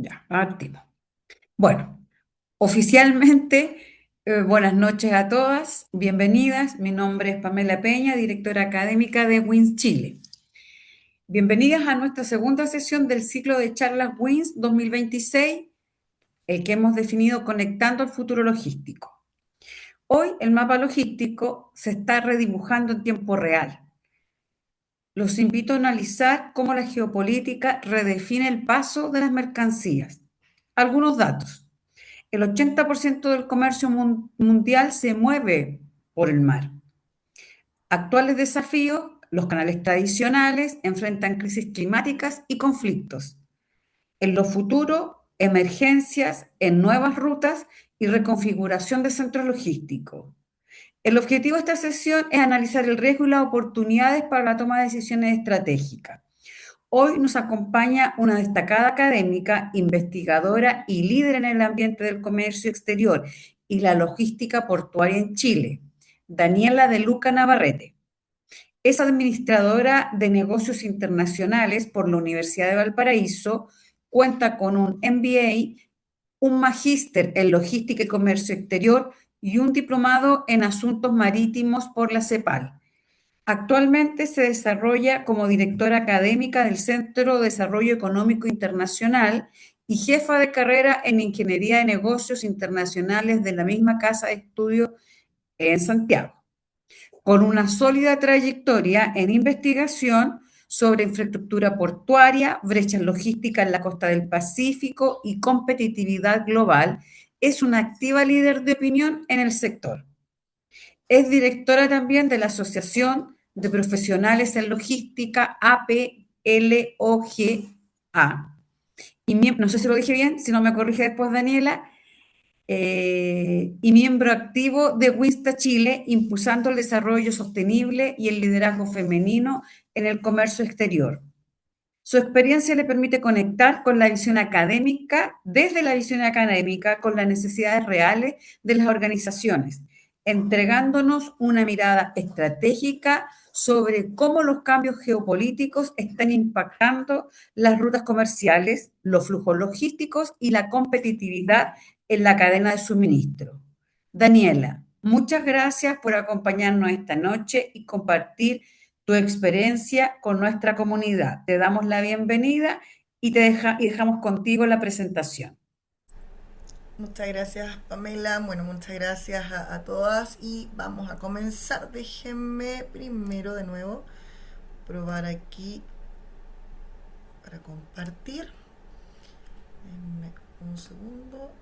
Ya, partimos. Bueno, oficialmente, buenas noches a todas, bienvenidas. Mi nombre es Pamela Peña, directora académica de WINS Chile. Bienvenidas a nuestra segunda sesión del ciclo de charlas WINS 2026, el que hemos definido Conectando el futuro logístico. Hoy el mapa logístico se está redibujando en tiempo real. Los invito a analizar cómo la geopolítica redefine el paso de las mercancías. Algunos datos. El 80% del comercio mundial se mueve por el mar. Actuales desafíos, los canales tradicionales enfrentan crisis climáticas y conflictos. En lo futuro, emergencias en nuevas rutas y reconfiguración de centros logísticos. El objetivo de esta sesión es analizar el riesgo y las oportunidades para la toma de decisiones estratégicas. Hoy nos acompaña una destacada académica, investigadora y líder en el ambiente del comercio exterior y la logística portuaria en Chile, Daniela de Luca Navarrete. Es administradora de negocios internacionales por la Universidad de Valparaíso, cuenta con un MBA, un magíster en logística y comercio exterior y un diplomado en asuntos marítimos por la CEPAL. Actualmente se desarrolla como directora académica del Centro de Desarrollo Económico Internacional y jefa de carrera en Ingeniería de Negocios Internacionales de la misma casa de estudio en Santiago, con una sólida trayectoria en investigación sobre infraestructura portuaria, brechas logísticas en la costa del Pacífico y competitividad global. Es una activa líder de opinión en el sector. Es directora también de la Asociación de Profesionales en Logística, APLOGA. Y no sé si lo dije bien, si no me corrige después Daniela, y miembro activo de Winsta Chile, impulsando el desarrollo sostenible y el liderazgo femenino en el comercio exterior. Su experiencia le permite conectar con la visión académica, desde la visión académica, con las necesidades reales de las organizaciones, entregándonos una mirada estratégica sobre cómo los cambios geopolíticos están impactando las rutas comerciales, los flujos logísticos y la competitividad en la cadena de suministro. Daniela, muchas gracias por acompañarnos esta noche y compartir tu experiencia con nuestra comunidad. Te damos la bienvenida y dejamos contigo la presentación. Muchas gracias, Pamela. Bueno, muchas gracias a todas y vamos a comenzar. Déjenme primero de nuevo probar aquí para compartir. Denme un segundo.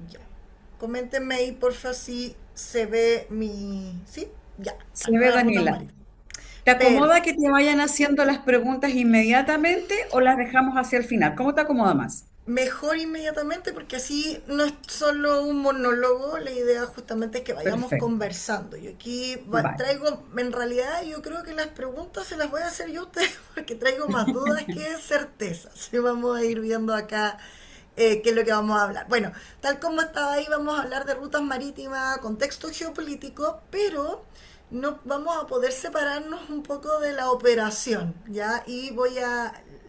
Ya. Coméntenme ahí, porfa, si se ve mi... ¿Sí? Ya. Se Las ve, nuevas rutas Daniela. marítimas. ¿Te acomoda que Perfecto. te vayan haciendo las preguntas inmediatamente o las dejamos hacia el final? ¿Cómo te acomoda más? Mejor inmediatamente porque así no es solo un monólogo, la idea justamente es que vayamos Perfecto. conversando. Yo aquí Vale. traigo, en realidad yo creo que las preguntas se las voy a hacer yo a ustedes porque traigo más dudas que certezas. Y vamos a ir viendo acá qué es lo que vamos a hablar. Bueno, tal como estaba ahí, vamos a hablar de rutas marítimas, contexto geopolítico, pero no vamos a poder separarnos un poco de la operación, ¿ya? Y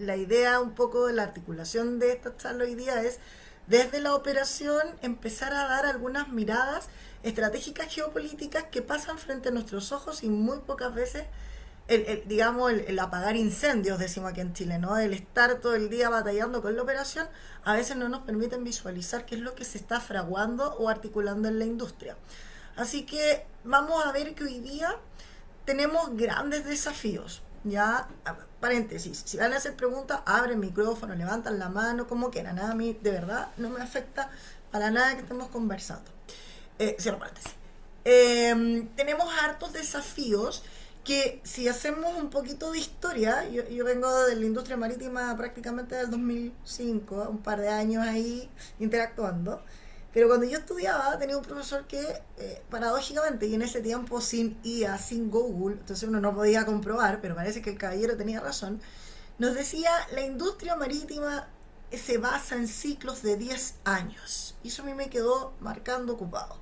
la idea un poco de la articulación de esta charla hoy día es, desde la operación, empezar a dar algunas miradas estratégicas geopolíticas que pasan frente a nuestros ojos y muy pocas veces digamos, el apagar incendios, decimos aquí en Chile, ¿no? El estar todo el día batallando con la operación, a veces no nos permiten visualizar qué es lo que se está fraguando o articulando en la industria. Así que vamos a ver que hoy día tenemos grandes desafíos. Ya, paréntesis, si van a hacer preguntas, abren el micrófono, levantan la mano, como quieran. A mí, de verdad, no me afecta para nada que estemos conversando. Cierro paréntesis. Tenemos hartos desafíos que si hacemos un poquito de historia, yo vengo de la industria marítima prácticamente del 2005, un par de años ahí interactuando, pero cuando yo estudiaba tenía un profesor que, paradójicamente, y en ese tiempo sin IA, sin Google, entonces uno no podía comprobar, pero parece que el caballero tenía razón, nos decía, la industria marítima se basa en ciclos de 10 años. Y eso a mí me quedó marcando ocupado.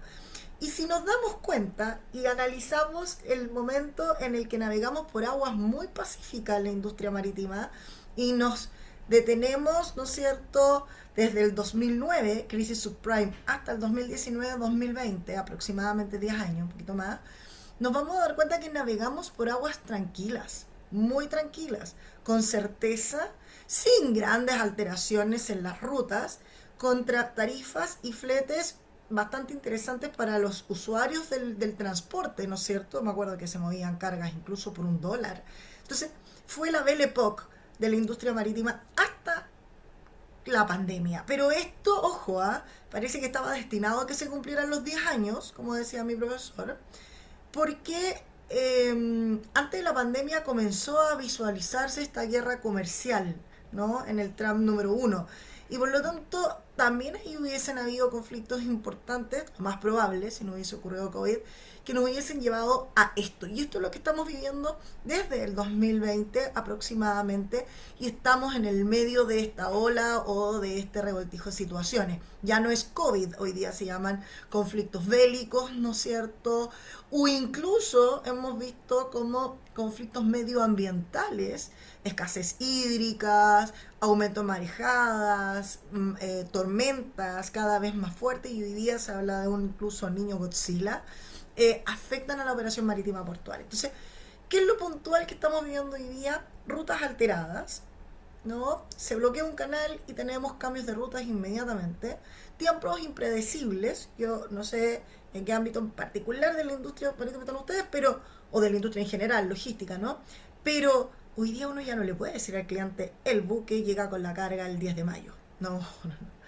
Y si nos damos cuenta y analizamos el momento en el que navegamos por aguas muy pacíficas en la industria marítima y nos Detenemos, ¿no es cierto?, desde el 2009, crisis subprime, hasta el 2019-2020, aproximadamente 10 años, un poquito más, nos vamos a dar cuenta que navegamos por aguas tranquilas, muy tranquilas, con certeza, sin grandes alteraciones en las rutas, contra tarifas y fletes bastante interesantes para los usuarios del transporte, ¿no es cierto? Me acuerdo que se movían cargas incluso por $1. Entonces, fue la Belle Époque de la industria marítima hasta la pandemia. Pero esto, ojo, parece que estaba destinado a que se cumplieran los 10 años, como decía mi profesor, porque antes de la pandemia comenzó a visualizarse esta guerra comercial, ¿no? En el Trump número uno. Y por lo tanto, también ahí hubiesen habido conflictos importantes, más probables, si no hubiese ocurrido COVID, que nos hubiesen llevado a esto. Y esto es lo que estamos viviendo desde el 2020 aproximadamente, y estamos en el medio de esta ola o de este revoltijo de situaciones. Ya no es COVID, hoy día se llaman conflictos bélicos, ¿no es cierto? O incluso hemos visto como conflictos medioambientales, escasez hídricas, aumento de marejadas, tormentas cada vez más fuertes, y hoy día se habla de un incluso niño Godzilla, afectan a la operación marítima portuaria. Entonces, ¿qué es lo puntual que estamos viviendo hoy día? Rutas alteradas, ¿no? Se bloquea un canal y tenemos cambios de rutas inmediatamente. Tiempos impredecibles. Yo no sé en qué ámbito en particular de la industria marítima están ustedes, pero, o de la industria en general, logística, ¿no? Pero hoy día uno ya no le puede decir al cliente, el buque llega con la carga el 10 de mayo. No, no, no.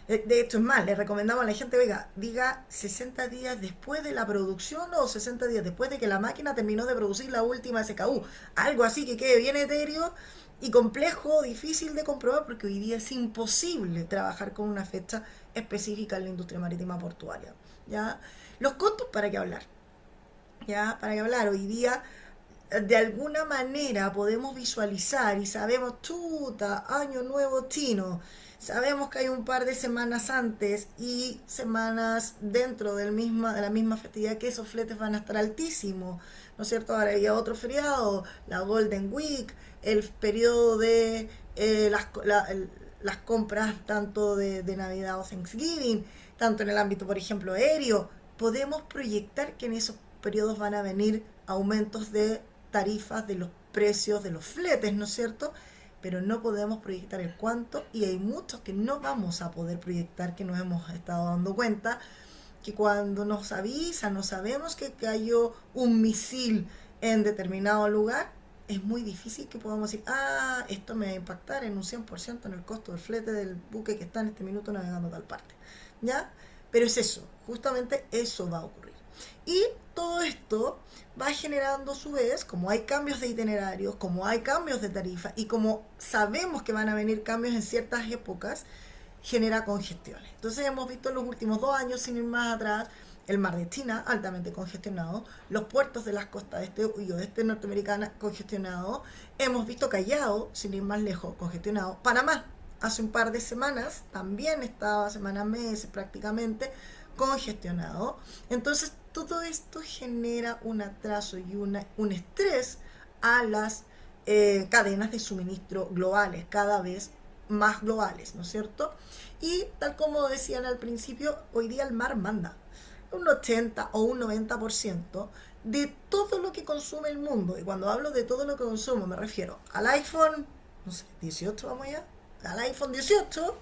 De hecho, es más, le recomendamos a la gente, oiga, diga 60 días después de la producción o 60 días después de que la máquina terminó de producir la última SKU. Algo así que quede bien etéreo y complejo, difícil de comprobar, porque hoy día es imposible trabajar con una fecha específica en la industria marítima portuaria. ¿Ya? Los costos, ¿para qué hablar? ¿Ya? ¿Para qué hablar? Hoy día de alguna manera podemos visualizar y sabemos, chuta, año nuevo chino, sabemos que hay un par de semanas antes y semanas dentro de la misma festividad, que esos fletes van a estar altísimos, ¿no es cierto? Ahora había otro feriado, la Golden Week, el periodo de las compras tanto de Navidad o Thanksgiving, tanto en el ámbito, por ejemplo, aéreo. Podemos proyectar que en esos periodos van a venir aumentos de tarifas, de los precios de los fletes, ¿no es cierto? Pero no podemos proyectar el cuánto, y hay muchos que no vamos a poder proyectar, que nos hemos estado dando cuenta que cuando nos avisan, no sabemos que cayó un misil en determinado lugar, es muy difícil que podamos decir, esto me va a impactar en un 100% en el costo del flete del buque que está en este minuto navegando a tal parte. ¿Ya? Pero es eso, justamente eso va a ocurrir. Y todo esto va generando a su vez, como hay cambios de itinerarios, como hay cambios de tarifa y como sabemos que van a venir cambios en ciertas épocas, genera congestiones. Entonces hemos visto en los últimos 2 años, sin ir más atrás, el mar de China altamente congestionado, los puertos de las costas este y oeste norteamericana congestionados, hemos visto Callao, sin ir más lejos, congestionado, Panamá, hace un par de semanas, también estaba semanas, meses prácticamente, congestionado. Entonces todo esto genera un atraso y un estrés a las cadenas de suministro globales, cada vez más globales, ¿no es cierto? Y tal como decían al principio, hoy día el mar manda un 80 o un 90% de todo lo que consume el mundo. Y cuando hablo de todo lo que consumo, me refiero al iPhone, no sé, 18, vamos allá, al iPhone 18,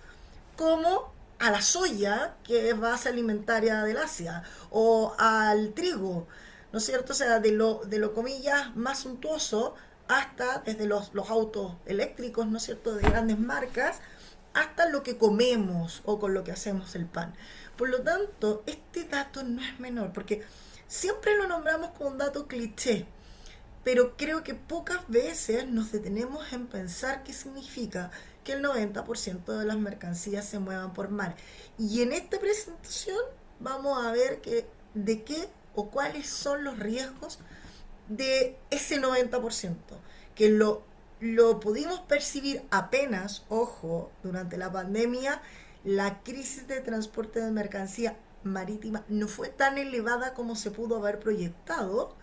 como a la soya, que es base alimentaria del Asia, o al trigo, ¿no es cierto? O sea, de lo comillas más suntuoso, hasta desde los autos eléctricos, ¿no es cierto?, de grandes marcas, hasta lo que comemos o con lo que hacemos el pan. Por lo tanto, este dato no es menor, porque siempre lo nombramos como un dato cliché, pero creo que pocas veces nos detenemos en pensar qué significa que el 90% de las mercancías se muevan por mar. Y en esta presentación vamos a ver de qué o cuáles son los riesgos de ese 90%, que lo pudimos percibir apenas, ojo, durante la pandemia. La crisis de transporte de mercancía marítima no fue tan elevada como se pudo haber proyectado,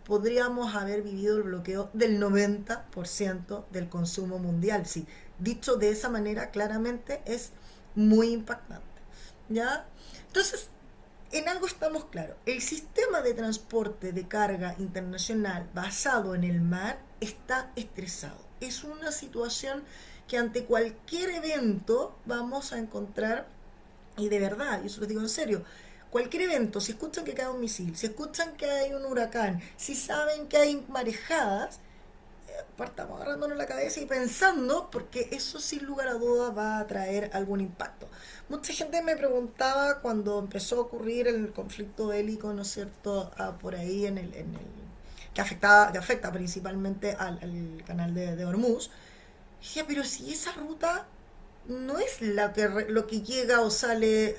podríamos haber vivido el bloqueo del 90% del consumo mundial. Sí, dicho de esa manera, claramente es muy impactante. ¿Ya? Entonces, en algo estamos claros. El sistema de transporte de carga internacional basado en el mar está estresado. Es una situación que ante cualquier evento vamos a encontrar, y de verdad, y eso lo digo en serio, cualquier evento, si escuchan que cae un misil, si escuchan que hay un huracán, si saben que hay marejadas, partamos agarrándonos la cabeza y pensando, porque eso sin lugar a dudas va a traer algún impacto. Mucha gente me preguntaba cuando empezó a ocurrir el conflicto bélico, ¿no es cierto?, por ahí que afecta principalmente al canal de Hormuz. Dije, pero si esa ruta no es lo que llega o sale,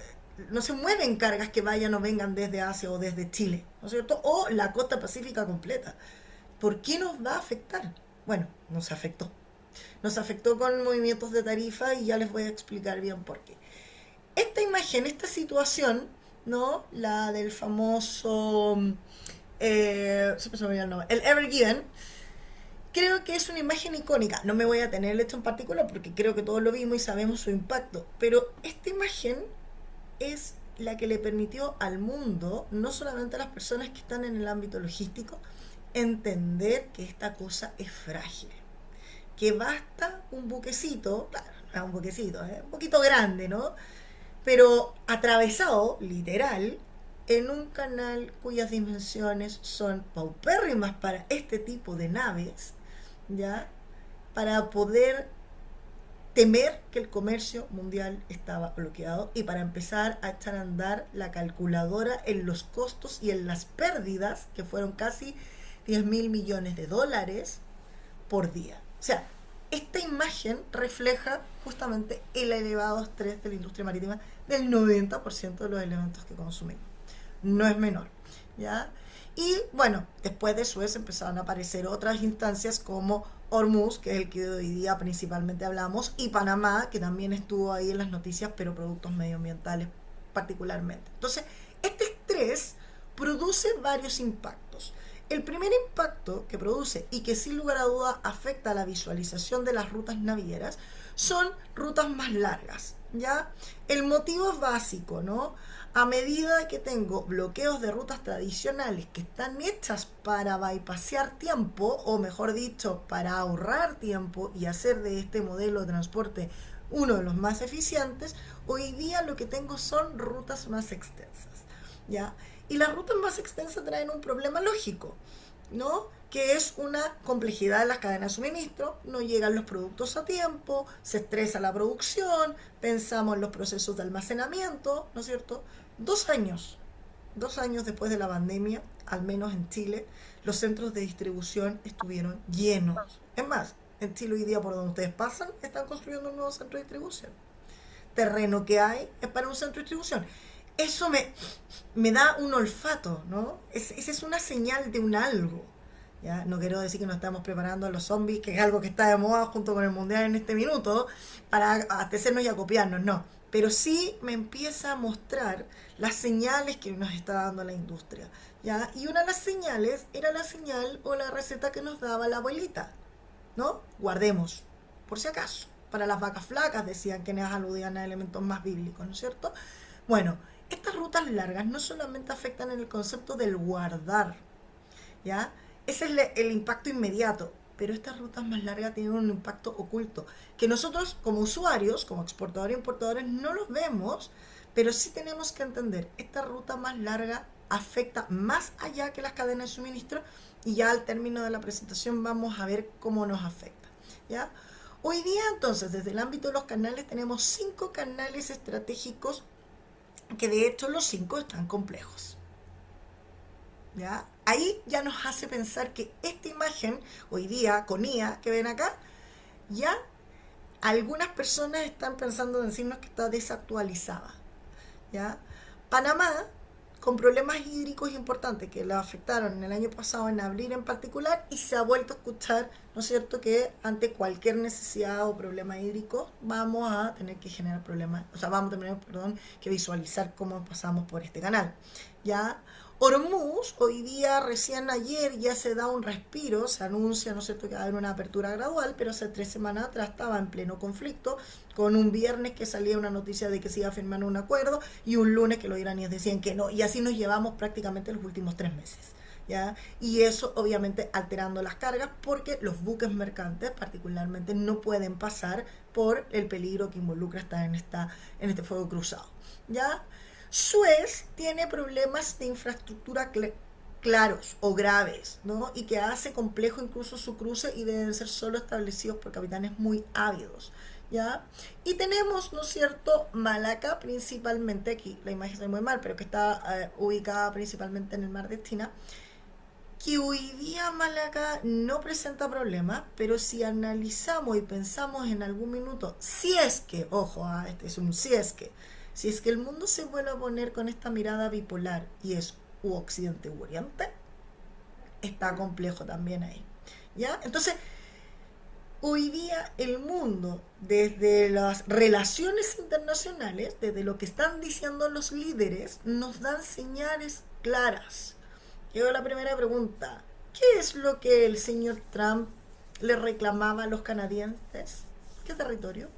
no se mueven cargas que vayan o vengan desde Asia o desde Chile, ¿no es cierto? O la costa pacífica completa. ¿Por qué nos va a afectar? Bueno, nos afectó. Nos afectó con movimientos de tarifa y ya les voy a explicar bien por qué. Esta imagen, esta situación, ¿no? La del famoso, se me olvidó el nombre, el Ever Given, creo que es una imagen icónica. No me voy a tener el hecho en particular porque creo que todos lo vimos y sabemos su impacto. Pero esta imagen es la que le permitió al mundo, no solamente a las personas que están en el ámbito logístico, entender que esta cosa es frágil. Que basta un buquecito, claro, no un buquecito, un poquito grande, ¿no? Pero atravesado, literal, en un canal cuyas dimensiones son paupérrimas para este tipo de naves, ¿ya? Para poder temer que el comercio mundial estaba bloqueado y para empezar a echar a andar la calculadora en los costos y en las pérdidas, que fueron casi 10.000 millones de dólares por día. O sea, esta imagen refleja justamente el elevado estrés de la industria marítima del 90% de los elementos que consumimos. No es menor, ¿ya? Y bueno, después de Suez empezaron a aparecer otras instancias como Hormuz, que es el que hoy día principalmente hablamos, y Panamá, que también estuvo ahí en las noticias, pero productos medioambientales particularmente. Entonces, este estrés produce varios impactos. El primer impacto que produce y que sin lugar a dudas afecta a la visualización de las rutas navieras son rutas más largas, ¿ya? El motivo es básico, ¿no? A medida que tengo bloqueos de rutas tradicionales que están hechas para bypassear tiempo, o mejor dicho, para ahorrar tiempo y hacer de este modelo de transporte uno de los más eficientes, hoy día lo que tengo son rutas más extensas, ¿ya? Y las rutas más extensas traen un problema lógico, ¿no? Que es una complejidad de las cadenas de suministro, no llegan los productos a tiempo, se estresa la producción, pensamos en los procesos de almacenamiento, ¿no es cierto? 2 años, 2 años después de la pandemia, al menos en Chile, los centros de distribución estuvieron llenos. Es más, en Chile hoy día por donde ustedes pasan, están construyendo un nuevo centro de distribución. Terreno que hay es para un centro de distribución. Eso me da un olfato, ¿no? Esa es una señal de un algo. ¿Ya? No quiero decir que nos estamos preparando a los zombies, que es algo que está de moda junto con el mundial en este minuto, para abastecernos y acopiarnos, no. Pero sí me empieza a mostrar las señales que nos está dando la industria. ¿Ya? Y una de las señales era la señal o la receta que nos daba la abuelita, ¿no? Guardemos, por si acaso. Para las vacas flacas decían que nos aludían a elementos más bíblicos, ¿no es cierto? Bueno, estas rutas largas no solamente afectan en el concepto del guardar, ¿ya? Ese es el impacto inmediato, pero estas rutas más largas tienen un impacto oculto, que nosotros como usuarios, como exportadores e importadores, no los vemos, pero sí tenemos que entender, esta ruta más larga afecta más allá que las cadenas de suministro y ya al término de la presentación vamos a ver cómo nos afecta, ¿ya? Hoy día entonces, desde el ámbito de los canales, tenemos 5 canales estratégicos que de hecho los 5 están complejos. ¿Ya? Ahí ya nos hace pensar que esta imagen, hoy día, con IA, que ven acá, ya algunas personas están pensando en decirnos que está desactualizada. ¿Ya? Panamá, con problemas hídricos importantes que lo afectaron en el año pasado en abril en particular, y se ha vuelto a escuchar, ¿no es cierto?, que ante cualquier necesidad o problema hídrico vamos a tener que generar problemas, o sea, vamos a tener, perdón, que visualizar cómo pasamos por este canal. ¿Ya? Hormuz, hoy día, recién ayer, ya se da un respiro, se anuncia, ¿no es cierto?, que va a haber una apertura gradual, pero hace 3 semanas atrás estaba en pleno conflicto, con un viernes que salía una noticia de que se iba a firmar un acuerdo y un lunes que los iraníes decían que no, y así nos llevamos prácticamente los últimos 3 meses. ¿Ya? Y eso obviamente alterando las cargas porque los buques mercantes particularmente no pueden pasar por el peligro que involucra estar en este fuego cruzado. ¿Ya? Suez tiene problemas de infraestructura claros o graves, ¿no? Y que hace complejo incluso su cruce y deben ser solo establecidos por capitanes muy ávidos, ¿ya? Y tenemos, ¿no es cierto?, Malaca principalmente, aquí la imagen se ve muy mal, pero que está ubicada principalmente en el mar de China, que hoy día Malaca no presenta problemas, pero si analizamos y pensamos en algún minuto, si es que, ojo, este es un si es que el mundo se vuelve a poner con esta mirada bipolar y es u Occidente u Oriente, está complejo también ahí. ¿Ya? Entonces, hoy día el mundo, desde las relaciones internacionales, desde lo que están diciendo los líderes, nos dan señales claras. Llegó la primera pregunta. ¿Qué es lo que el señor Trump le reclamaba a los canadienses? ¿Qué territorio?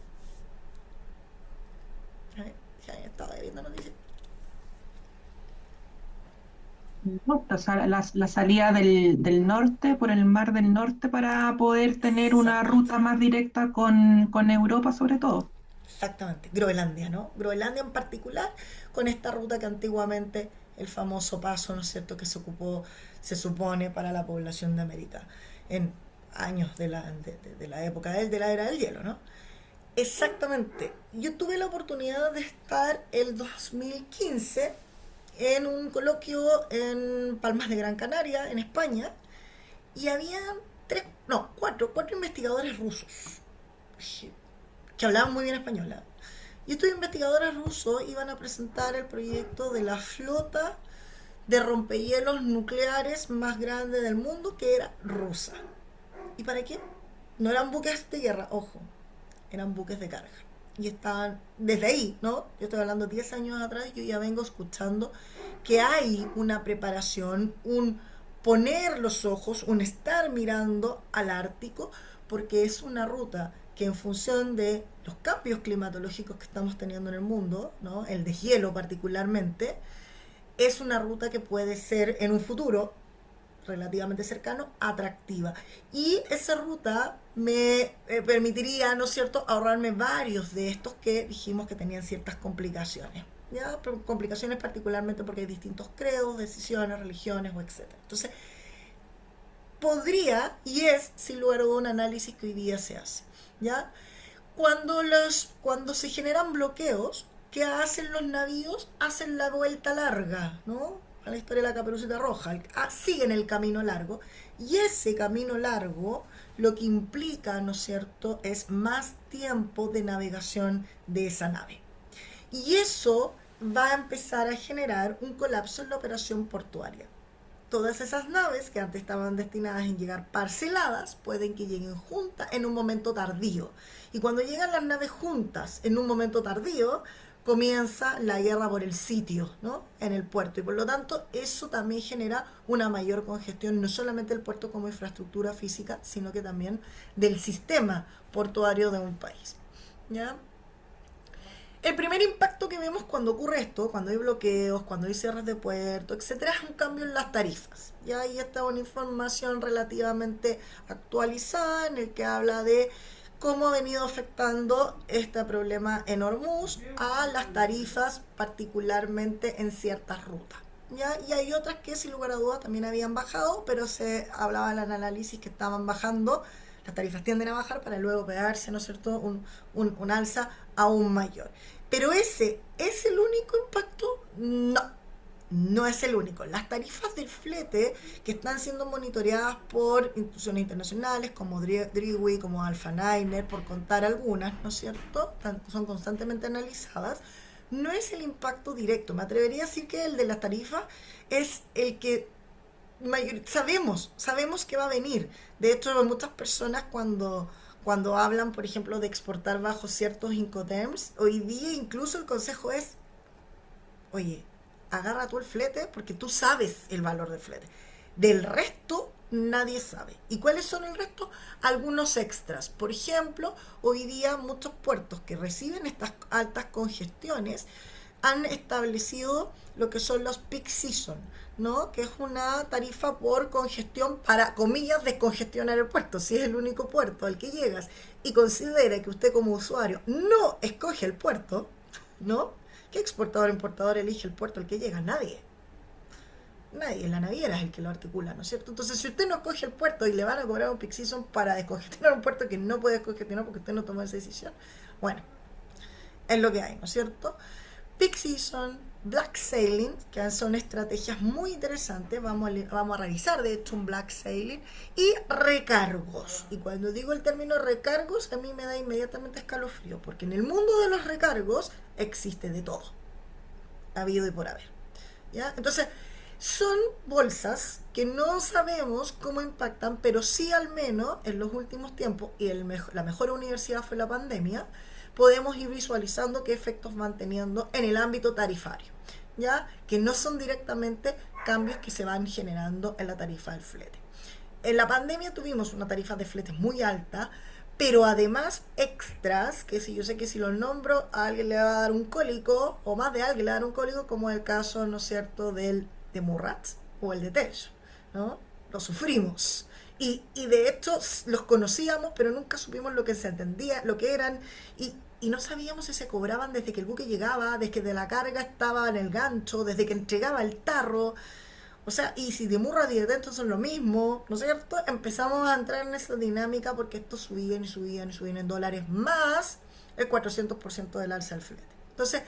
A ver, ya estaba viendo noticias. Norte, o sea, la salida del norte, por el mar del norte, para poder tener una Exactamente. ruta más directa con Europa sobre todo. Exactamente. Groenlandia, ¿no? Groenlandia en particular, con esta ruta que antiguamente el famoso paso, ¿no es cierto?, que se ocupó, se supone, para la población de América en años de la época de la era del hielo, ¿no? Exactamente. Yo tuve la oportunidad de estar el 2015 en un coloquio en Palmas de Gran Canaria, en España, y había cuatro investigadores rusos que hablaban muy bien español. ¿Eh? Y estos investigadores rusos iban a presentar el proyecto de la flota de rompehielos nucleares más grande del mundo, que era rusa. ¿Y para qué? No eran buques de guerra, ojo, eran buques de carga. Y estaban, desde ahí, ¿no? Yo estoy hablando 10 años atrás, yo ya vengo escuchando que hay una preparación, un poner los ojos, un estar mirando al Ártico, porque es una ruta que en función de los cambios climatológicos que estamos teniendo en el mundo, ¿no?, el deshielo particularmente, es una ruta que puede ser en un futuro relativamente cercano, atractiva. Y esa ruta me permitiría, ¿no es cierto?, ahorrarme varios de estos que dijimos que tenían ciertas complicaciones. ¿Ya? Pero complicaciones particularmente porque hay distintos credos, decisiones, religiones o etcétera. Entonces, podría, y es sin lugar a duda un análisis que hoy día se hace. ¿Ya? Cuando se generan bloqueos, ¿qué hacen los navíos? Hacen la vuelta larga, ¿no? A la historia de la Caperucita Roja. Siguen el camino largo. Y ese camino largo lo que implica, ¿no es cierto?, es más tiempo de navegación de esa nave. Y eso va a empezar a generar un colapso en la operación portuaria. Todas esas naves que antes estaban destinadas en llegar parceladas pueden que lleguen juntas en un momento tardío. Y cuando llegan las naves juntas en un momento tardío, comienza la guerra por el sitio, ¿no?, en el puerto. Y por lo tanto, eso también genera una mayor congestión, no solamente del puerto como infraestructura física, sino que también del sistema portuario de un país. ¿Ya? El primer impacto que vemos cuando ocurre esto, cuando hay bloqueos, cuando hay cierres de puerto, etcétera, es un cambio en las tarifas. Ya ahí está una información relativamente actualizada en el que habla de cómo ha venido afectando este problema en Hormuz a las tarifas, particularmente en ciertas rutas. ¿Ya? Y hay otras que sin lugar a dudas también habían bajado, pero se hablaba en el análisis que estaban bajando. Las tarifas tienden a bajar para luego pegarse, ¿no es cierto?, un alza aún mayor. Pero ese es el único impacto. No, no es el único. Las tarifas del flete que están siendo monitoreadas por instituciones internacionales como Drewry, como Alpha Niner, por contar algunas, ¿no es cierto?, son constantemente analizadas. No es el impacto directo. Me atrevería a decir que el de las tarifas es el que sabemos que va a venir. De hecho, muchas personas cuando hablan, por ejemplo, de exportar bajo ciertos Incoterms, hoy día incluso el consejo es, oye, agarra tú el flete porque tú sabes el valor del flete. Del resto, nadie sabe. ¿Y cuáles son el resto? Algunos extras. Por ejemplo, hoy día muchos puertos que reciben estas altas congestiones han establecido lo que son los peak season, ¿no? Que es una tarifa por congestión para, comillas, descongestionar el puerto. Si es el único puerto al que llegas y considera que usted como usuario no escoge el puerto, ¿no? ¿Qué exportador o importador elige el puerto al que llega? Nadie. Nadie, la naviera es el que lo articula, ¿no es cierto? Entonces, si usted no escoge el puerto y le van a cobrar un peak season para descongestionar un puerto que no puede descongestionar porque usted no tomó esa decisión, bueno, es lo que hay, ¿no es cierto? Peak season, black sailing, que son estrategias muy interesantes, vamos a revisar de hecho un black sailing, y recargos. Y cuando digo el término recargos, a mí me da inmediatamente escalofrío, porque en el mundo de los recargos existe de todo, habido y por haber. ¿Ya? Entonces, son bolsas que no sabemos cómo impactan, pero sí al menos en los últimos tiempos, y la mejor universidad fue la pandemia, podemos ir visualizando qué efectos van teniendo en el ámbito tarifario, ¿ya? Que no son directamente cambios que se van generando en la tarifa del flete. En la pandemia tuvimos una tarifa de flete muy alta, pero además extras, que si yo sé que si los nombro a alguien le va a dar un cólico, o más de alguien le va a dar un cólico, como el caso, ¿no es cierto?, del de Murrats o el de Tello, ¿no? Lo sufrimos. Y de hecho los conocíamos, pero nunca supimos lo que se entendía, lo que eran, y no sabíamos si se cobraban desde que el buque llegaba, desde que de la carga estaba en el gancho, desde que entregaba el tarro. O sea, y si de Murra y de Dentro son lo mismo, ¿no es cierto? Empezamos a entrar en esa dinámica porque estos subían y subían y subían en dólares más el 400% del alza del flete. Entonces,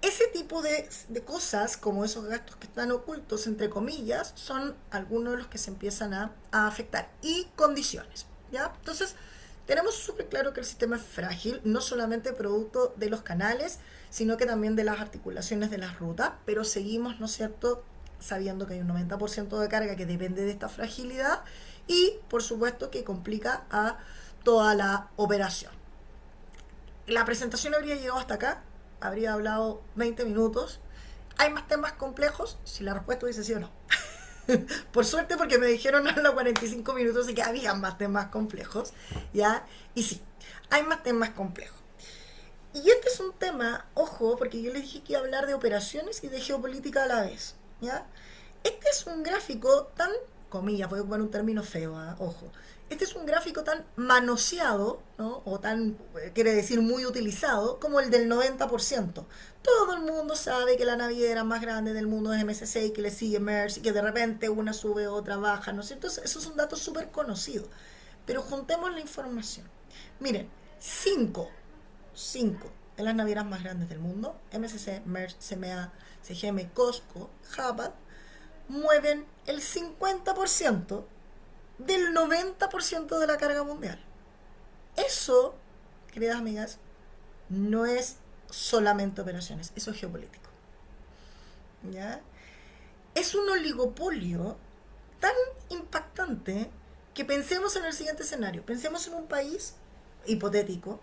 ese tipo de cosas, como esos gastos que están ocultos, entre comillas, son algunos de los que se empiezan a afectar. Y condiciones, ¿ya? Entonces, tenemos súper claro que el sistema es frágil, no solamente producto de los canales, sino que también de las articulaciones de las rutas, pero seguimos, ¿no es cierto?, sabiendo que hay un 90% de carga que depende de esta fragilidad y, por supuesto, que complica a toda la operación. La presentación habría llegado hasta acá, habría hablado 20 minutos. ¿Hay más temas complejos? Si la respuesta hubiese sido no. Por suerte, porque me dijeron a los 45 minutos y que había más temas complejos, ¿ya? Y sí, hay más temas complejos. Y este es un tema, ojo, porque yo les dije que iba a hablar de operaciones y de geopolítica a la vez, ¿ya? Este es un gráfico tan, comillas, voy a ocupar un término feo, ¿eh? Ojo. Este es un gráfico tan manoseado, ¿no? O tan, quiere decir muy utilizado, como el del 90%. Todo el mundo sabe que la naviera más grande del mundo es MSC y que le sigue Maersk y que de repente una sube, otra baja, ¿no es cierto? Esos son datos súper conocidos. Pero juntemos la información. Miren, 5 de las navieras más grandes del mundo, MSC, Maersk, CMA, CGM, COSCO, Hapag, mueven el 50% del 90% de la carga mundial. Eso, queridas amigas, no es solamente operaciones, eso es geopolítico. ¿Ya? Es un oligopolio tan impactante que pensemos en el siguiente escenario. Pensemos en un país hipotético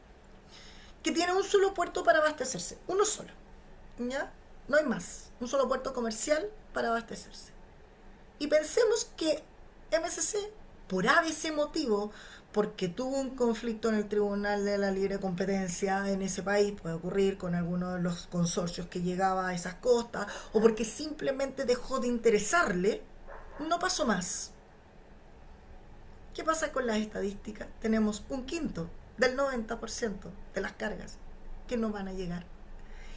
que tiene un solo puerto para abastecerse, uno solo, ¿ya? No hay más, un solo puerto comercial para abastecerse. Y pensemos que MSC, por ABC motivo, porque tuvo un conflicto en el Tribunal de la Libre Competencia en ese país, puede ocurrir con alguno de los consorcios que llegaba a esas costas, o porque simplemente dejó de interesarle, no pasó más. ¿Qué pasa con las estadísticas? Tenemos un quinto del 90% de las cargas que no van a llegar.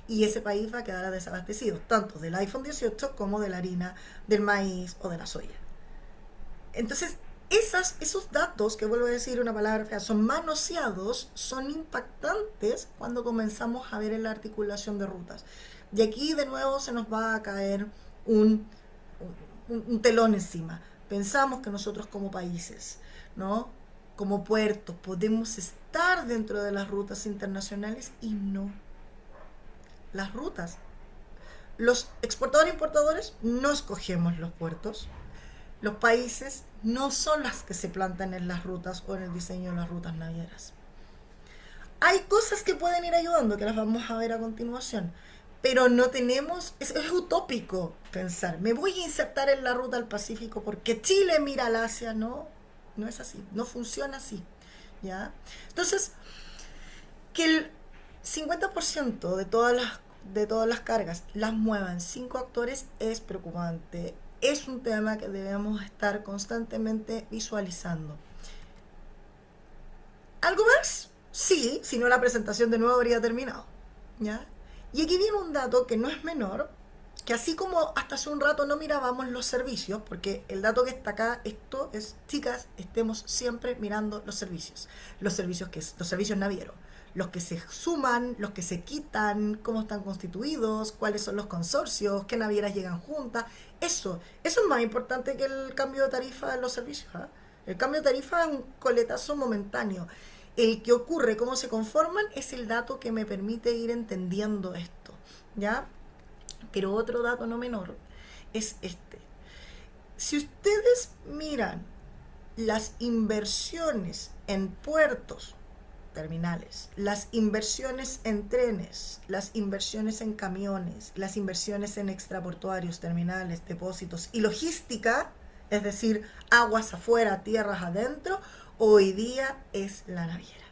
Y ese país va a quedar desabastecido, tanto del iPhone 18 como de la harina, del maíz o de la soya. Entonces, esos datos, que vuelvo a decir una palabra fea, son manoseados, son impactantes cuando comenzamos a ver en la articulación de rutas. Y aquí de nuevo se nos va a caer un telón encima. Pensamos que nosotros como países, ¿no?, como puertos, podemos estar dentro de las rutas internacionales y no. Las rutas, los exportadores e importadores no escogemos los puertos. Los países no son las que se plantan en las rutas o en el diseño de las rutas navieras. Hay cosas que pueden ir ayudando, que las vamos a ver a continuación, pero no tenemos, es utópico pensar, me voy a insertar en la ruta al Pacífico porque Chile mira al Asia, no, no es así, no funciona así, ¿ya? Entonces, que el 50% de todas las cargas las muevan cinco actores es preocupante, es un tema que debemos estar constantemente visualizando. ¿Algo más? Sí, si no la presentación de nuevo habría terminado. ¿Ya? Y aquí viene un dato que no es menor, que así como hasta hace un rato no mirábamos los servicios, porque el dato que está acá, esto es, chicas, estemos siempre mirando los servicios los servicios navieros, los que se suman, los que se quitan, cómo están constituidos, cuáles son los consorcios, qué navieras llegan juntas, eso es más importante que el cambio de tarifa en los servicios. ¿Eh? El cambio de tarifa es un coletazo momentáneo. El que ocurre, cómo se conforman, es el dato que me permite ir entendiendo esto, ¿ya? Pero otro dato no menor es este. Si ustedes miran las inversiones en puertos, terminales, las inversiones en trenes, las inversiones en camiones, las inversiones en extraportuarios, terminales, depósitos y logística, es decir, aguas afuera, tierras adentro, hoy día es la naviera.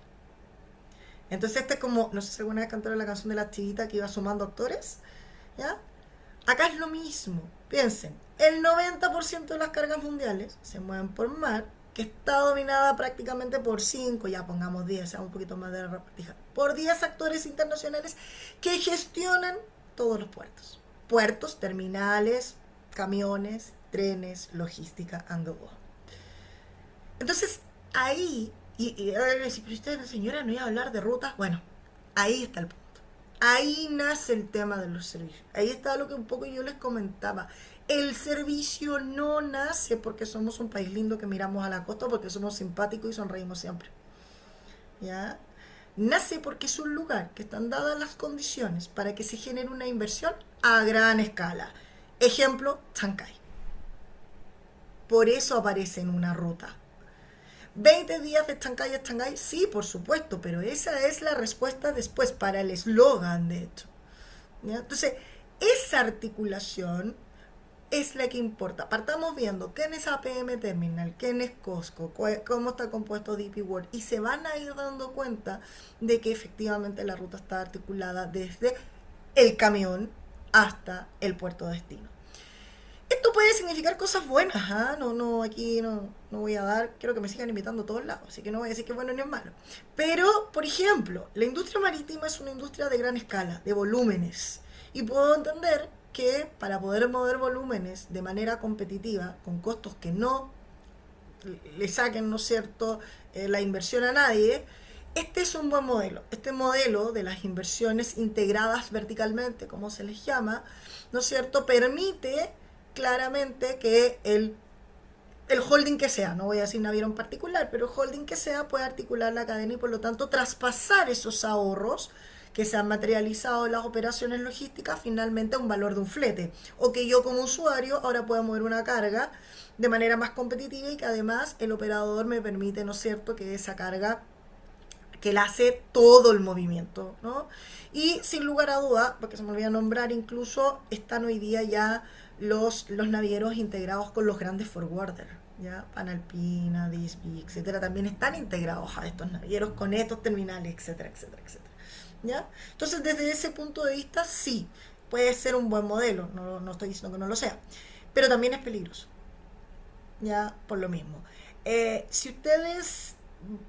Entonces este es como, no sé si alguna vez cantaron la canción de la chivita que iba sumando actores, ¿ya? Acá es lo mismo. Piensen, el 90% de las cargas mundiales se mueven por mar, que está dominada prácticamente por 5, ya pongamos 10, sea un poquito más de repartija, por 10 actores internacionales que gestionan todos los puertos. Puertos, terminales, camiones, trenes, logística, and the world. Entonces, ahí, pero usted, señora, no iba a hablar de rutas. Bueno, ahí está el punto. Ahí nace el tema de los servicios. Ahí está lo que un poco yo les comentaba. El servicio no nace porque somos un país lindo que miramos a la costa, porque somos simpáticos y sonreímos siempre. ¿Ya? Nace porque es un lugar que están dadas las condiciones para que se genere una inversión a gran escala. Ejemplo, Chancay. Por eso aparece en una ruta. 20 días de Chancay a Chancay, sí, por supuesto, pero esa es la respuesta después para el eslogan, de hecho. ¿Ya? Entonces, esa articulación es la que importa. Partamos viendo quién es APM Terminal, quién es Costco, cómo está compuesto DP World, y se van a ir dando cuenta de que efectivamente la ruta está articulada desde el camión hasta el puerto de destino. Esto puede significar cosas buenas, ¿ah? Aquí no voy a dar, quiero que me sigan invitando a todos lados, así que no voy a decir que es bueno ni es malo. Pero, por ejemplo, la industria marítima es una industria de gran escala, de volúmenes, y puedo entender que para poder mover volúmenes de manera competitiva, con costos que no le saquen, ¿no es cierto?, la inversión a nadie, este es un buen modelo. Este modelo de las inversiones integradas verticalmente, como se les llama, ¿no es cierto?, permite claramente que el holding que sea, no voy a decir naviero en particular, pero el holding que sea puede articular la cadena y por lo tanto traspasar esos ahorros que se han materializado en las operaciones logísticas finalmente a un valor de un flete, o que yo como usuario ahora pueda mover una carga de manera más competitiva y que además el operador me permite, ¿no es cierto?, que esa carga que la hace todo el movimiento, ¿no? Y sin lugar a duda, porque se me olvidó nombrar, incluso están hoy día ya los navieros integrados con los grandes forwarders, ¿ya? Panalpina, Disby, etcétera, también están integrados a estos navieros con estos terminales, etcétera, etcétera, etcétera, ¿ya? Entonces, desde ese punto de vista, sí, puede ser un buen modelo, no estoy diciendo que no lo sea, pero también es peligroso, ¿ya? Por lo mismo. Si ustedes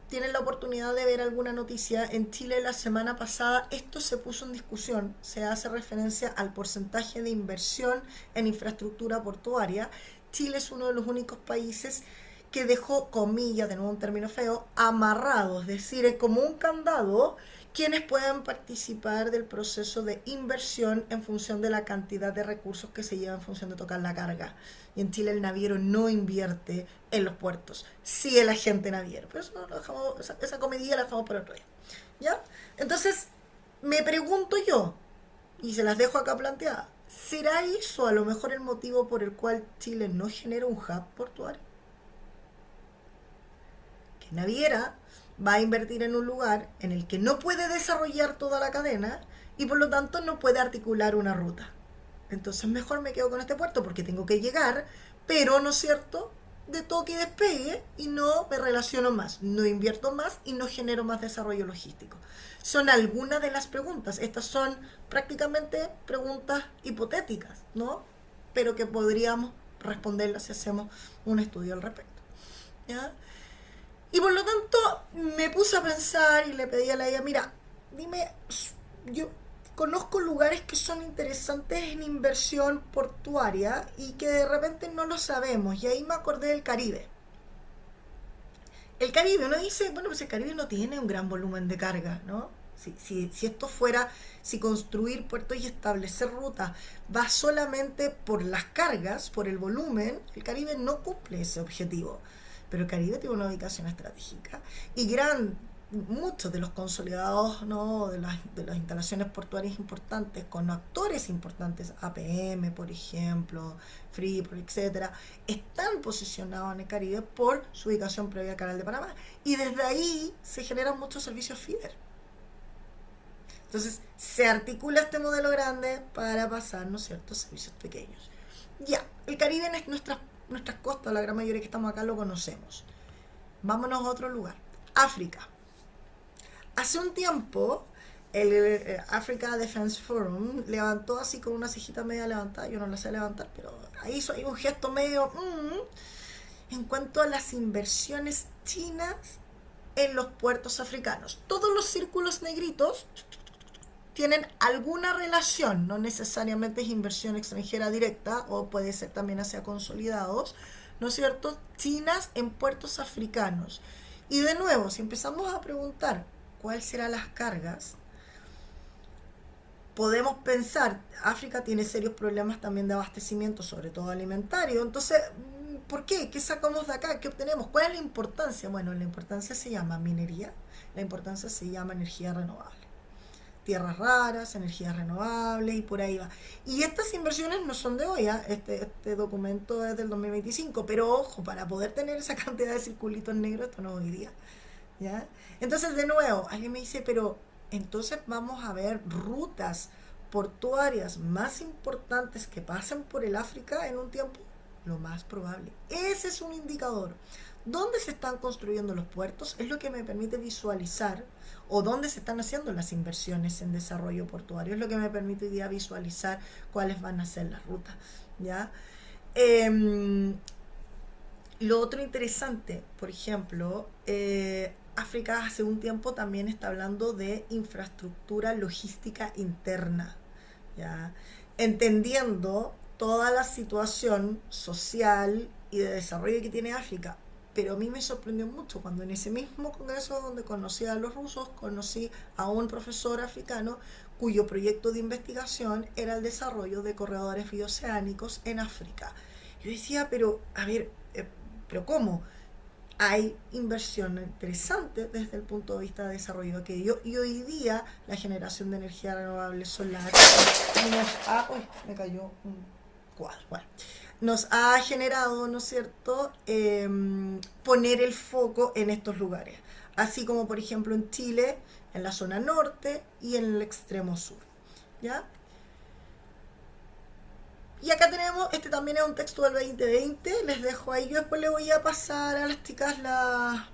tienen la oportunidad de ver alguna noticia, en Chile la semana pasada esto se puso en discusión, se hace referencia al porcentaje de inversión en infraestructura portuaria. Chile es uno de los únicos países que dejó, comillas, de nuevo un término feo, amarrado, es decir, es como un candado, quienes puedan participar del proceso de inversión en función de la cantidad de recursos que se lleva en función de tocar la carga. Y en Chile el naviero no invierte en los puertos, sí el agente naviero. Pero eso lo dejamos, esa comidilla la dejamos para otro día. ¿Ya? Entonces, me pregunto yo, y se las dejo acá planteadas, ¿será eso a lo mejor el motivo por el cual Chile no genera un hub portuario? Naviera va a invertir en un lugar en el que no puede desarrollar toda la cadena y por lo tanto no puede articular una ruta. Entonces mejor me quedo con este puerto porque tengo que llegar, pero ¿no es cierto? De toque y despegue y no me relaciono más, no invierto más y no genero más desarrollo logístico. Son algunas de las preguntas. Estas son prácticamente preguntas hipotéticas, ¿no? Pero que podríamos responderlas si hacemos un estudio al respecto. ¿Ya? Y por lo tanto me puse a pensar y le pedí a la ella, mira, dime, yo conozco lugares que son interesantes en inversión portuaria y que de repente no lo sabemos. Y ahí me acordé del Caribe. El Caribe, uno dice, bueno, pues el Caribe no tiene un gran volumen de carga, ¿no? Si esto fuera, si construir puertos y establecer rutas va solamente por las cargas, por el volumen, el Caribe no cumple ese objetivo. Pero el Caribe tiene una ubicación estratégica y muchos de los consolidados, ¿no? de las instalaciones portuarias importantes, con actores importantes, APM, por ejemplo, Freeport, etcétera, están posicionados en el Caribe por su ubicación previa al Canal de Panamá. Y desde ahí se generan muchos servicios feeder. Entonces, se articula este modelo grande para pasar, ¿no es cierto?, servicios pequeños. Ya, el Caribe en nuestras costas, la gran mayoría que estamos acá lo conocemos. Vámonos a otro lugar. África. Hace un tiempo, el Africa Defense Forum levantó así con una cejita media levantada, yo no la sé levantar, pero ahí hizo ahí un gesto medio en cuanto a las inversiones chinas en los puertos africanos. Todos los círculos negritos tienen alguna relación, no necesariamente es inversión extranjera directa, o puede ser también hacia consolidados, ¿no es cierto?, chinas en puertos africanos. Y de nuevo, si empezamos a preguntar cuáles serán las cargas, podemos pensar, África tiene serios problemas también de abastecimiento, sobre todo alimentario, entonces, ¿por qué? ¿Qué sacamos de acá? ¿Qué obtenemos? ¿Cuál es la importancia? Bueno, la importancia se llama minería, la importancia se llama energía renovable. Tierras raras, energías renovables y por ahí va. Y estas inversiones no son de hoy, ¿eh? Este documento es del 2025, pero ojo, para poder tener esa cantidad de circulitos negros, esto no es hoy día. ¿Ya? Entonces, de nuevo, alguien me dice, pero entonces vamos a ver rutas portuarias más importantes que pasen por el África en un tiempo. Lo más probable. Ese es un indicador. ¿Dónde se están construyendo los puertos? Es lo que me permite visualizar, o dónde se están haciendo las inversiones en desarrollo portuario, es lo que me permite hoy día visualizar cuáles van a ser las rutas. ¿Ya? Lo otro interesante, por ejemplo, África hace un tiempo también está hablando de infraestructura logística interna, ¿ya? Entendiendo toda la situación social y de desarrollo que tiene África. Pero a mí me sorprendió mucho cuando en ese mismo congreso donde conocí a los rusos, conocí a un profesor africano cuyo proyecto de investigación era el desarrollo de corredores bioceánicos en África. Yo decía, pero, a ver, pero ¿cómo? Hay inversión interesante desde el punto de vista de desarrollo de aquello, y hoy día la generación de energía renovable solar me cayó un cuadro. Bueno, nos ha generado, ¿no es cierto?, poner el foco en estos lugares, así como por ejemplo en Chile, en la zona norte y en el extremo sur. ¿Ya? Y acá tenemos, este también es un texto del 2020, les dejo ahí, yo después le voy a pasar a las chicas la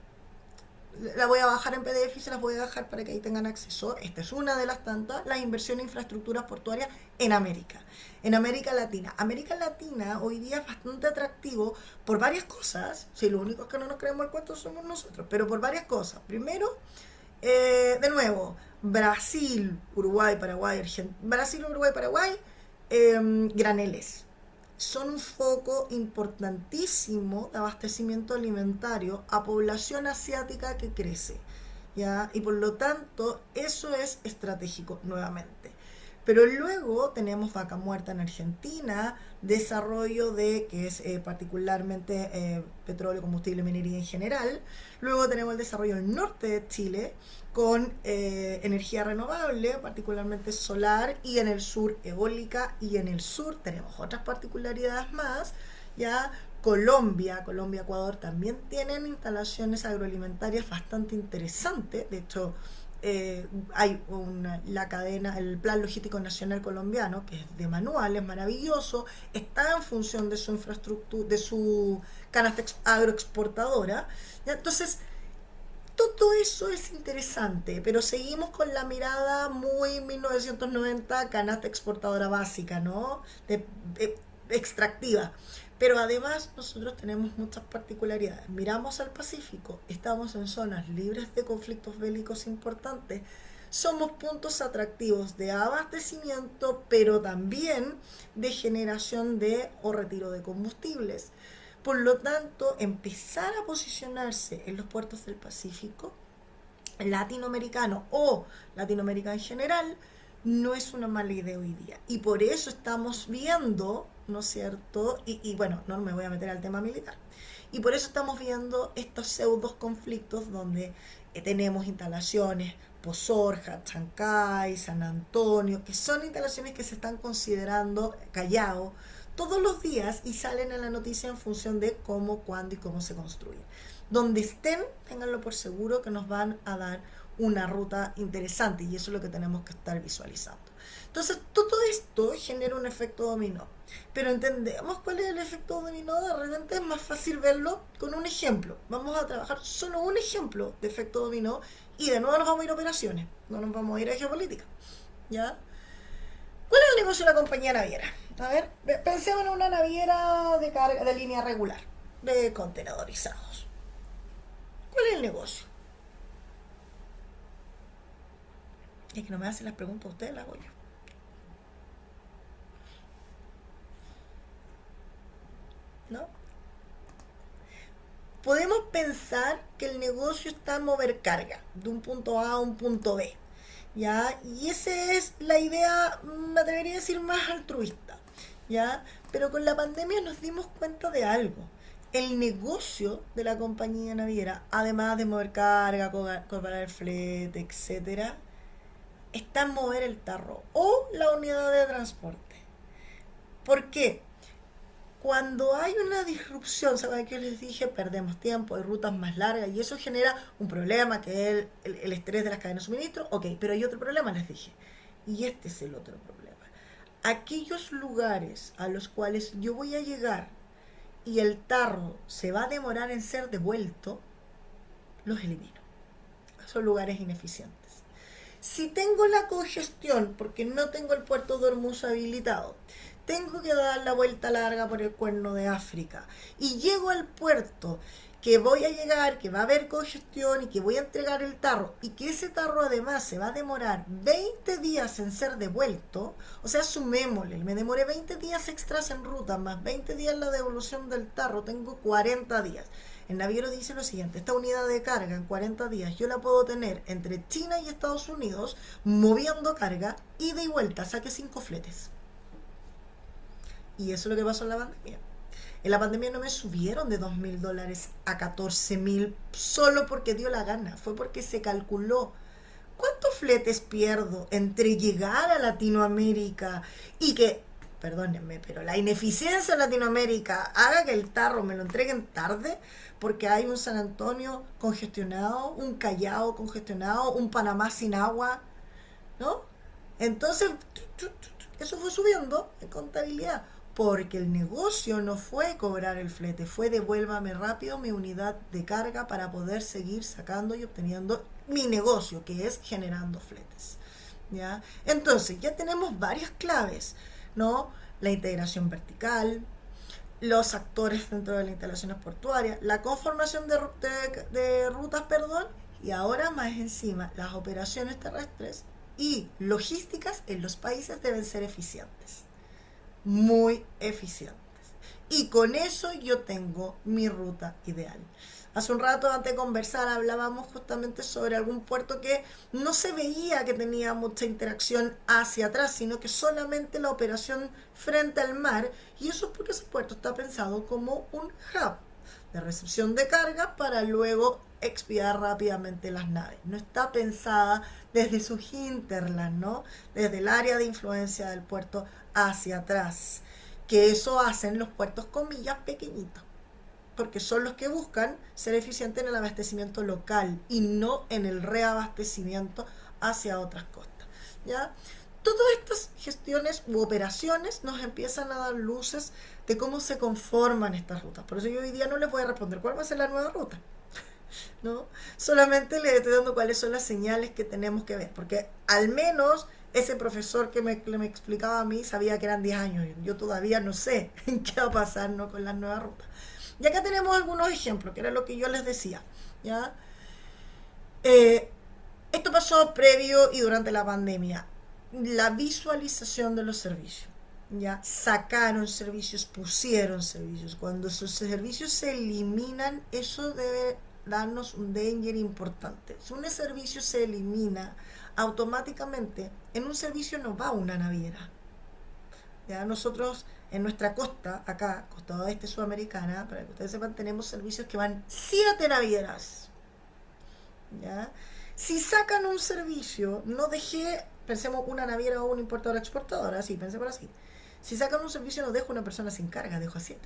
voy a bajar en PDF y se las voy a dejar para que ahí tengan acceso. Esta es una de las tantas, la inversión en infraestructuras portuarias en América Latina. América Latina hoy día es bastante atractivo por varias cosas, si los únicos que no nos creemos el cuento somos nosotros, pero por varias cosas. Primero, de nuevo, Brasil, Uruguay, Paraguay, graneles son un foco importantísimo de abastecimiento alimentario a población asiática que crece, ¿ya? Y por lo tanto eso es estratégico nuevamente. Pero luego tenemos vaca muerta en Argentina, desarrollo de, que es particularmente petróleo, combustible, minería en general. Luego tenemos el desarrollo del norte de Chile con energía renovable, particularmente solar, y en el sur eólica, y en el sur tenemos otras particularidades más, ya. Colombia, Ecuador también tienen instalaciones agroalimentarias bastante interesantes. De hecho, la cadena, el Plan Logístico Nacional Colombiano, que es de manual, es maravilloso, está en función de su infraestructura, de su canasta agroexportadora. ¿Ya? Entonces, todo eso es interesante, pero seguimos con la mirada muy 1990, canasta exportadora básica, ¿no? De extractiva. Pero además nosotros tenemos muchas particularidades. Miramos al Pacífico, estamos en zonas libres de conflictos bélicos importantes, somos puntos atractivos de abastecimiento, pero también de generación de o retiro de combustibles. Por lo tanto, empezar a posicionarse en los puertos del Pacífico, latinoamericano o Latinoamérica en general, no es una mala idea hoy día. Y por eso estamos viendo, ¿no es cierto? Bueno, no me voy a meter al tema militar. Y por eso estamos viendo estos pseudos conflictos donde tenemos instalaciones, Pozorja, Chancay, San Antonio, que son instalaciones que se están considerando Callao todos los días y salen a la noticia en función de cómo, cuándo y cómo se construye. Donde estén, ténganlo por seguro que nos van a dar una ruta interesante y eso es lo que tenemos que estar visualizando. Entonces, todo esto genera un efecto dominó. Pero entendemos cuál es el efecto dominó, de repente es más fácil verlo con un ejemplo. Vamos a trabajar solo un ejemplo de efecto dominó y de nuevo nos vamos a ir a operaciones, no nos vamos a ir a geopolítica. ¿Ya? ¿Cuál es el negocio de la compañía naviera? A ver, pensemos en una naviera de carga de línea regular, de contenedorizados. ¿Cuál es el negocio? Es que no me hacen las preguntas ustedes, las hago yo. ¿No? Podemos pensar que el negocio está en mover carga de un punto A a un punto B. ¿Ya? Y esa es la idea, me atrevería a decir, más altruista. ¿Ya? Pero con la pandemia nos dimos cuenta de algo. El negocio de la compañía naviera, además de mover carga, cobrar el flete, etcétera, está en mover el tarro o la unidad de transporte. ¿Por qué? Cuando hay una disrupción, ¿saben qué les dije? Perdemos tiempo, hay rutas más largas y eso genera un problema que es el estrés de las cadenas de suministro. Ok, pero hay otro problema, les dije. Y este es el otro problema. Aquellos lugares a los cuales yo voy a llegar y el tarro se va a demorar en ser devuelto, los elimino. Son lugares ineficientes. Si tengo la congestión, porque no tengo el puerto de Hormuz habilitado, tengo que dar la vuelta larga por el Cuerno de África y llego al puerto que voy a llegar, que va a haber congestión y que voy a entregar el tarro y que ese tarro además se va a demorar 20 días en ser devuelto, o sea, sumémosle, me demoré 20 días extras en ruta más 20 días en la devolución del tarro, tengo 40 días. El naviero dice lo siguiente: esta unidad de carga en 40 días yo la puedo tener entre China y Estados Unidos moviendo carga ida y vuelta, saque 5 fletes. Y eso es lo que pasó en la pandemia. En la pandemia no me subieron de $2.000 a 14.000 solo porque dio la gana, fue porque se calculó. ¿Cuántos fletes pierdo entre llegar a Latinoamérica y que, perdónenme, pero la ineficiencia en Latinoamérica haga que el tarro me lo entreguen tarde porque hay un San Antonio congestionado, un Callao congestionado, un Panamá sin agua, ¿no? Entonces, eso fue subiendo en contabilidad, porque el negocio no fue cobrar el flete, fue devuélvame rápido mi unidad de carga para poder seguir sacando y obteniendo mi negocio, que es generando fletes. ¿Ya? Entonces, ya tenemos varias claves, ¿no? La integración vertical, los actores dentro de las instalaciones portuarias, la conformación de rutas, perdón, y ahora más encima, las operaciones terrestres y logísticas en los países deben ser eficientes, muy eficientes. Y con eso yo tengo mi ruta ideal. Hace un rato, antes de conversar, hablábamos justamente sobre algún puerto que no se veía que tenía mucha interacción hacia atrás, sino que solamente la operación frente al mar, y eso es porque ese puerto está pensado como un hub de recepción de carga para luego expiar rápidamente las naves. No está pensada desde sus hinterland, ¿no? Desde el área de influencia del puerto hacia atrás, que eso hacen los puertos comillas pequeñitos. porque son los que buscan ser eficientes en el abastecimiento local y no en el reabastecimiento hacia otras costas. ¿Ya? Todas estas gestiones u operaciones nos empiezan a dar luces de cómo se conforman estas rutas. Por eso yo hoy día no les voy a responder cuál va a ser la nueva ruta, ¿no? Solamente les estoy dando cuáles son las señales que tenemos que ver, porque al menos ese profesor que me explicaba a mí sabía que eran 10 años. Yo todavía no sé qué va a pasar, ¿no?, con las nuevas rutas. Y acá tenemos algunos ejemplos, que era lo que yo les decía, ¿ya? Eh, Esto pasó previo y durante la pandemia. La visualización de los servicios. Ya sacaron servicios, pusieron servicios. Cuando esos servicios se eliminan, eso debe darnos un danger importante. Si un servicio se elimina, automáticamente en un servicio no va una naviera. Ya nosotros en nuestra costa, acá, costa oeste sudamericana, para que ustedes sepan, tenemos servicios que van 7 navieras. ¿Ya? Si sacan un servicio, no dejé, pensemos una naviera o una importadora exportadora, así, pensemos así. Si sacan un servicio, no dejo una persona sin carga, dejo a 7.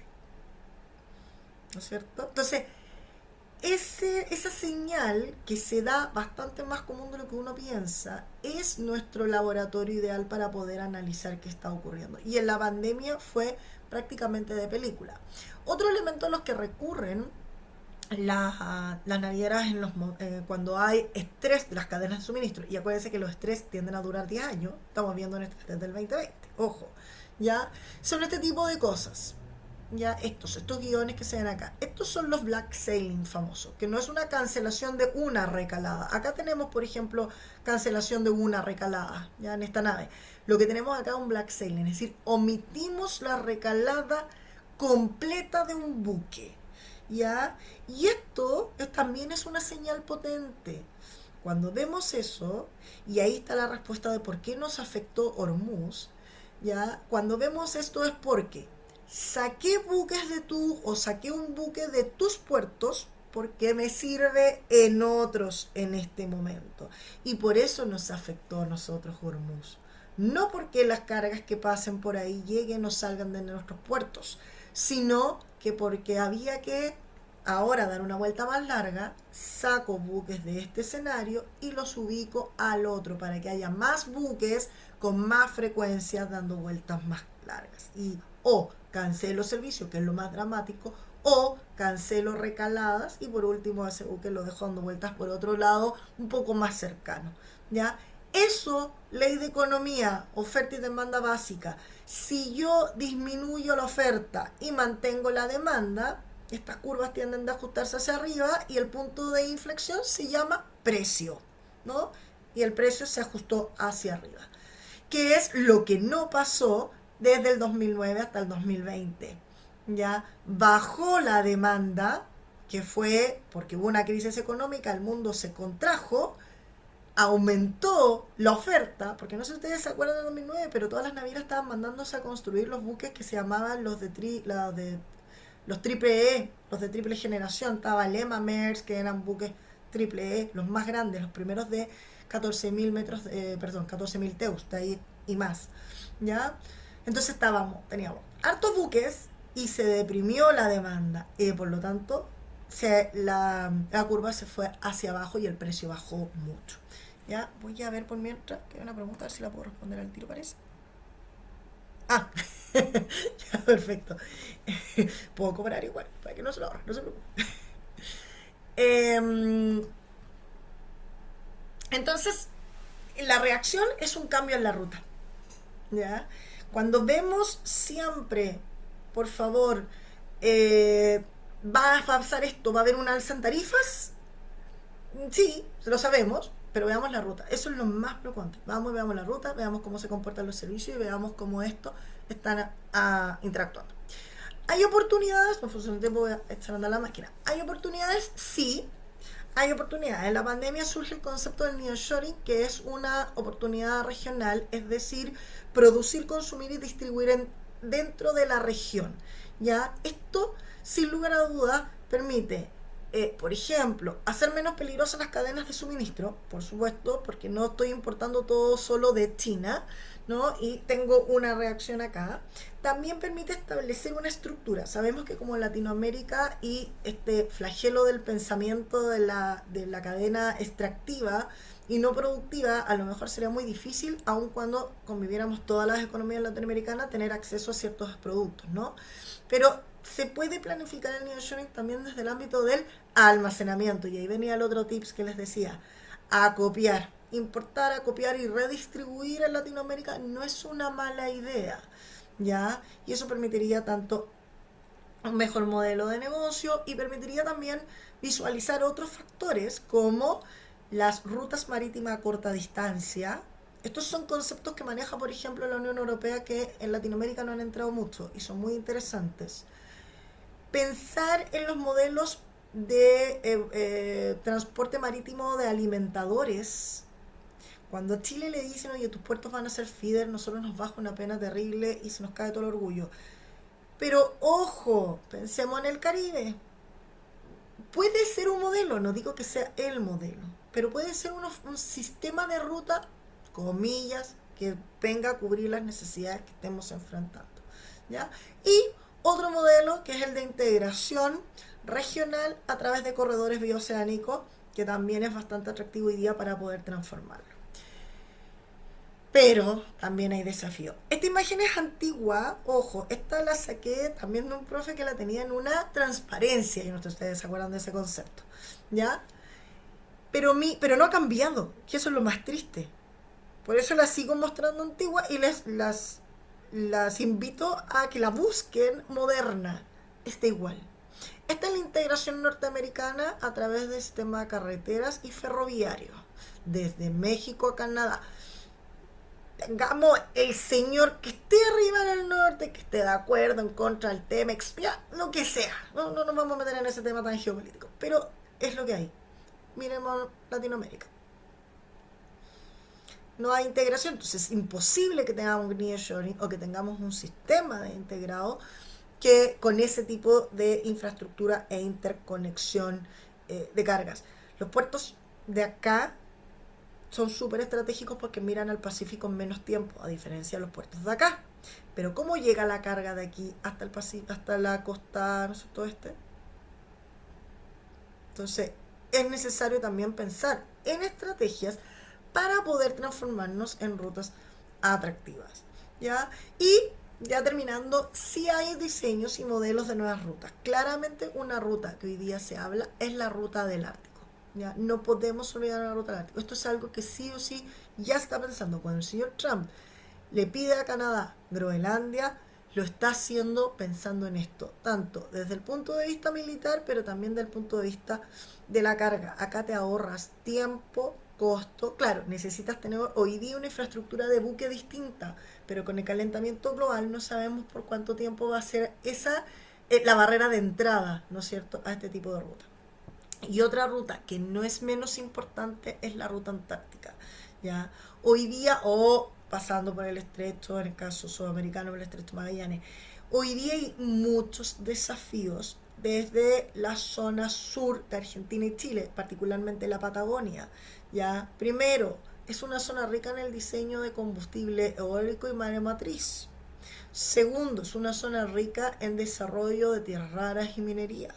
¿No es cierto? Entonces, esa señal que se da bastante más común de lo que uno piensa es nuestro laboratorio ideal para poder analizar qué está ocurriendo. Y en la pandemia fue prácticamente de película. Otro elemento a los que recurren las navieras cuando hay estrés de las cadenas de suministro, y acuérdense que los estrés tienden a durar 10 años, estamos viendo en este del 2020, ojo, ya, son este tipo de cosas, ya, estos guiones que se ven acá, estos son los black sailing famosos, que no es una cancelación de una recalada. Acá tenemos, por ejemplo, cancelación de una recalada, ya, en esta nave. Lo que tenemos acá es un black sailing, es decir, omitimos la recalada completa de un buque. ¿Ya? Y esto también es una señal potente. Cuando vemos eso, y ahí está la respuesta de por qué nos afectó Hormuz, ¿ya? Cuando vemos esto es porque saqué buques o saqué un buque de tus puertos porque me sirve en otros en este momento. Y por eso nos afectó a nosotros Hormuz. No porque las cargas que pasen por ahí lleguen o salgan de nuestros puertos, sino que porque había que ahora dar una vuelta más larga, saco buques de este escenario y los ubico al otro para que haya más buques con más frecuencia dando vueltas más largas. Y o cancelo servicio, que es lo más dramático, o cancelo recaladas y por último ese buque lo dejo dando vueltas por otro lado un poco más cercano. ¿Ya? Eso, ley de economía, oferta y demanda básica. Si yo disminuyo la oferta y mantengo la demanda, estas curvas tienden a ajustarse hacia arriba y el punto de inflexión se llama precio, ¿no? Y el precio se ajustó hacia arriba, que es lo que no pasó desde el 2009 hasta el 2020. Ya bajó la demanda, que fue porque hubo una crisis económica, el mundo se contrajo, aumentó la oferta, porque no sé si ustedes se acuerdan del 2009, pero todas las navieras estaban mandándose a construir los buques que se llamaban los triple E, los de triple generación. Estaba Lema, Maersk, que eran buques triple E, los más grandes, los primeros de 14.000 metros, 14.000 teus, de ahí y más, ¿ya? Entonces teníamos hartos buques y se deprimió la demanda y por lo tanto la curva se fue hacia abajo y el precio bajó mucho. Ya, voy a ver por mientras, que hay una pregunta, a ver si la puedo responder al tiro, parece. Ah, ya, perfecto. Puedo cobrar igual, para que no se lo ahorren, no se preocupen. Eh, entonces, la reacción es un cambio en la ruta. ¿Ya? Cuando vemos siempre, por favor, va a pasar esto, va a haber un alza en tarifas, sí, lo sabemos, pero veamos la ruta. Eso es lo más preocupante. Vamos y veamos la ruta, veamos cómo se comportan los servicios y veamos cómo esto están interactuando. ¿Hay oportunidades? No funciona el tiempo, voy a echar a andar la máquina. ¿Hay oportunidades? Sí, hay oportunidades. En la pandemia surge el concepto del nearshoring, que es una oportunidad regional, es decir, producir, consumir y distribuir dentro de la región. ¿Ya? Esto, sin lugar a dudas, permite Por ejemplo, hacer menos peligrosas las cadenas de suministro, por supuesto, porque no estoy importando todo solo de China, ¿no? Y tengo una reacción acá. También permite establecer una estructura. Sabemos que como Latinoamérica y este flagelo del pensamiento de la cadena extractiva y no productiva, a lo mejor sería muy difícil, aun cuando conviviéramos todas las economías latinoamericanas, tener acceso a ciertos productos, ¿no? Pero se puede planificar el nearshoring también desde el ámbito del almacenamiento. Y ahí venía el otro tips que les decía, acopiar. Importar, acopiar y redistribuir en Latinoamérica no es una mala idea, ¿ya? Y eso permitiría tanto un mejor modelo de negocio y permitiría también visualizar otros factores como las rutas marítimas a corta distancia. Estos son conceptos que maneja, por ejemplo, la Unión Europea que en Latinoamérica no han entrado mucho y son muy interesantes. Pensar en los modelos de transporte marítimo de alimentadores. Cuando a Chile le dicen, oye, tus puertos van a ser feeder, nosotros nos baja una pena terrible y se nos cae todo el orgullo. Pero ojo, pensemos en el Caribe. Puede ser un modelo, no digo que sea el modelo, pero puede ser un sistema de ruta, comillas, que venga a cubrir las necesidades que estemos enfrentando, ¿ya? Y otro modelo que es el de integración regional a través de corredores bioceánicos, que también es bastante atractivo hoy día para poder transformarlo. Pero también hay desafíos. Esta imagen es antigua, ojo, esta la saqué también de un profe que la tenía en una transparencia, y no sé si ustedes se acuerdan de ese concepto, ¿ya? Pero no ha cambiado, que eso es lo más triste. Por eso la sigo mostrando antigua y las invito a que la busquen moderna. Está igual. Esta es la integración norteamericana a través del sistema de carreteras y ferroviario, desde México a Canadá. Tengamos el señor que esté arriba en el norte, que esté de acuerdo, en contra del Temex, ya, lo que sea. No nos vamos a meter en ese tema tan geopolítico. Pero es lo que hay. Miremos Latinoamérica. No hay integración, entonces es imposible que tengamos un nearshoring o que tengamos un sistema de integrado que con ese tipo de infraestructura e interconexión de cargas. Los puertos de acá son súper estratégicos porque miran al Pacífico en menos tiempo, a diferencia de los puertos de acá. Pero ¿cómo llega la carga de aquí hasta el Pacífico, hasta la costa, no sé, todo este? Entonces, es necesario también pensar en estrategias para poder transformarnos en rutas atractivas, ¿ya? Y ya terminando, sí hay diseños y modelos de nuevas rutas. Claramente una ruta que hoy día se habla es la ruta del Ártico. ¿Ya? No podemos olvidar la ruta del Ártico. Esto es algo que sí o sí ya está pensando. Cuando el señor Trump le pide a Canadá Groenlandia, lo está haciendo pensando en esto, tanto desde el punto de vista militar, pero también desde el punto de vista de la carga. Acá te ahorras tiempo, costo. Claro, necesitas tener hoy día una infraestructura de buque distinta, pero con el calentamiento global no sabemos por cuánto tiempo va a ser esa la barrera de entrada, ¿no es cierto?, a este tipo de ruta. Y otra ruta que no es menos importante es la ruta antártica, ¿ya? Hoy día, o pasando por el estrecho, en el caso sudamericano, por el estrecho Magallanes, hoy día hay muchos desafíos desde la zona sur de Argentina y Chile, particularmente la Patagonia, ¿ya? Primero, es una zona rica en el diseño de combustible eólico y mareomotriz. Segundo, es una zona rica en desarrollo de tierras raras y minerías.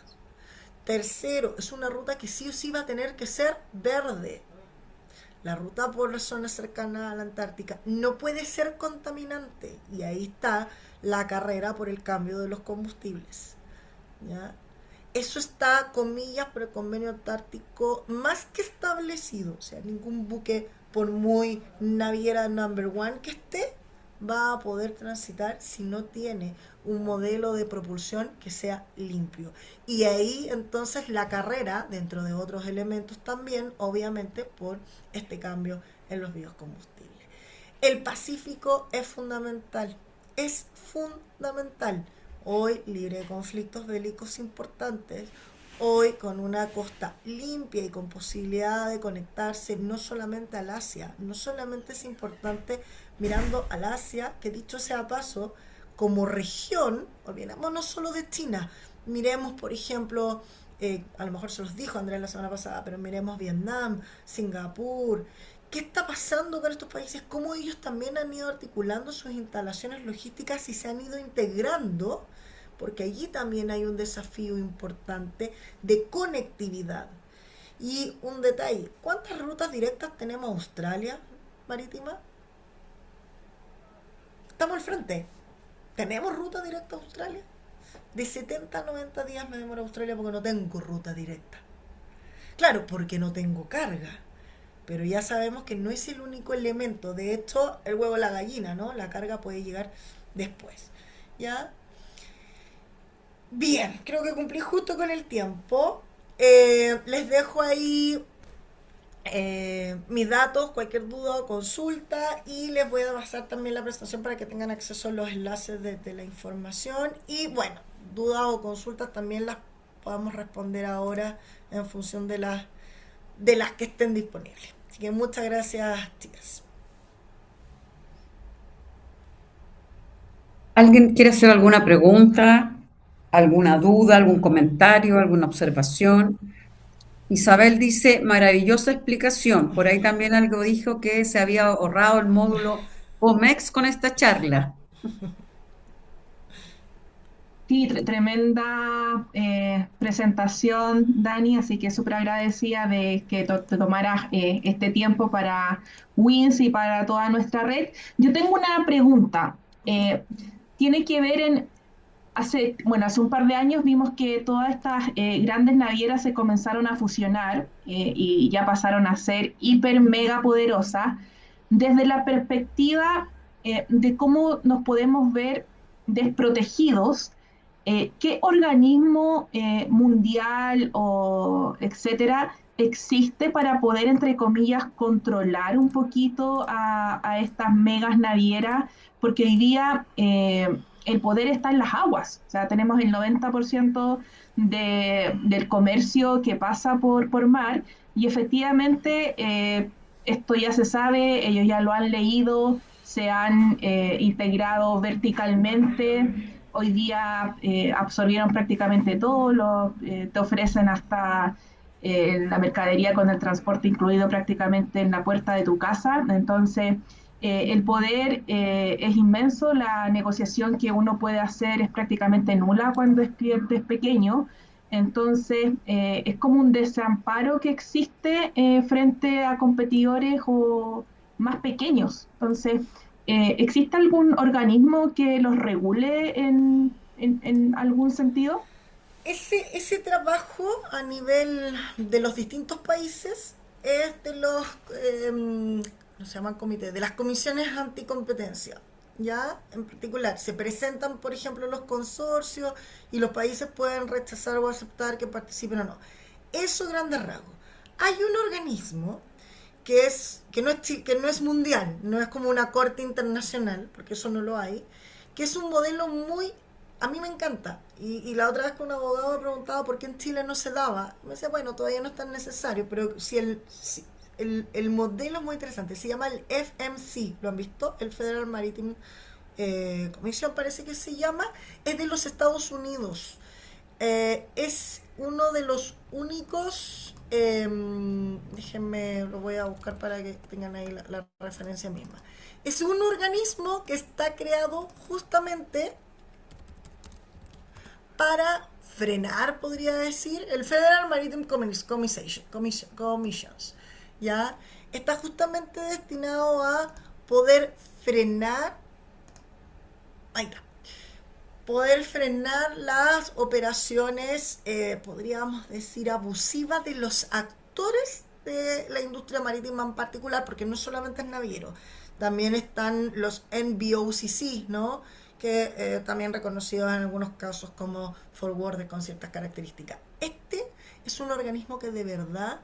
Tercero, es una ruta que sí o sí va a tener que ser verde. La ruta por la zona cercana a la Antártica no puede ser contaminante. Y ahí está la carrera por el cambio de los combustibles, ¿ya? Eso está, comillas, por el convenio antártico más que establecido. O sea, ningún buque, por muy naviera number one que esté, va a poder transitar si no tiene un modelo de propulsión que sea limpio. Y ahí entonces la carrera, dentro de otros elementos también, obviamente por este cambio en los biocombustibles. El Pacífico es fundamental. Hoy libre de conflictos bélicos importantes, hoy con una costa limpia y con posibilidad de conectarse no solamente al Asia, no solamente es importante mirando al Asia, que dicho sea paso, como región, olvidémonos solo de China, miremos por ejemplo a lo mejor se los dijo Andrea la semana pasada, pero miremos Vietnam, Singapur. ¿Qué está pasando con estos países? ¿Cómo ellos también han ido articulando sus instalaciones logísticas y se han ido integrando? Porque allí también hay un desafío importante de conectividad. Y un detalle, ¿cuántas rutas directas tenemos a Australia marítima? Estamos al frente. ¿Tenemos ruta directa a Australia? De 70 a 90 días me demora a Australia porque no tengo ruta directa. Claro, porque no tengo carga. Pero ya sabemos que no es el único elemento. De hecho, el huevo o la gallina, ¿no? La carga puede llegar después. ¿Ya? Bien, creo que cumplí justo con el tiempo. Les dejo ahí mis datos, cualquier duda o consulta, y les voy a pasar también la presentación para que tengan acceso a los enlaces de la información. Y bueno, dudas o consultas también las podamos responder ahora en función de las que estén disponibles. Así que muchas gracias, chicas. ¿Alguien quiere hacer alguna pregunta, alguna duda, algún comentario, alguna observación? Isabel dice, maravillosa explicación. Por ahí también algo dijo que se había ahorrado el módulo COMEX con esta charla. Sí, tremenda presentación, Dani, así que súper agradecida de que te tomaras este tiempo para WINS y para toda nuestra red. Yo tengo una pregunta. Tiene que ver hace un par de años vimos que todas estas grandes navieras se comenzaron a fusionar y ya pasaron a ser hiper mega poderosas. Desde la perspectiva de cómo nos podemos ver desprotegidos, ¿qué organismo mundial o etcétera existe para poder, entre comillas, controlar un poquito a estas megas navieras? Porque hoy día el poder está en las aguas, o sea, tenemos el 90% del comercio que pasa por mar y efectivamente esto ya se sabe, ellos ya lo han leído, se han integrado verticalmente. Hoy día absorbieron prácticamente todo, te ofrecen hasta la mercadería con el transporte incluido prácticamente en la puerta de tu casa. Entonces, el poder es inmenso, la negociación que uno puede hacer es prácticamente nula cuando es cliente es pequeño. Entonces, es como un desamparo que existe frente a competidores o más pequeños. Entonces, ¿existe algún organismo que los regule en algún sentido? Ese trabajo a nivel de los distintos países es de los, no se llaman comités, de las comisiones anticompetencia. ¿Ya? En particular, se presentan, por ejemplo, los consorcios y los países pueden rechazar o aceptar que participen o no. Eso, grandes rasgos. Hay un organismo que no es mundial, no es como una corte internacional, porque eso no lo hay, que es un modelo muy, a mí me encanta. Y la otra vez que un abogado me preguntaba por qué en Chile no se daba, me decía, bueno, todavía no es tan necesario, pero si el modelo es muy interesante, se llama el FMC, ¿lo han visto? El Federal Maritime Commission parece que se llama, es de los Estados Unidos. Es uno de los únicos, déjenme, lo voy a buscar para que tengan ahí la referencia misma. Es un organismo que está creado justamente para frenar, podría decir, el Federal Maritime Commissions, ¿ya? Está justamente destinado a poder frenar, ahí está, poder frenar las operaciones, podríamos decir, abusivas de los actores de la industria marítima en particular, porque no solamente es naviero, también están los NBOCC, ¿no? Que también reconocidos en algunos casos como forward con ciertas características. Este es un organismo que de verdad,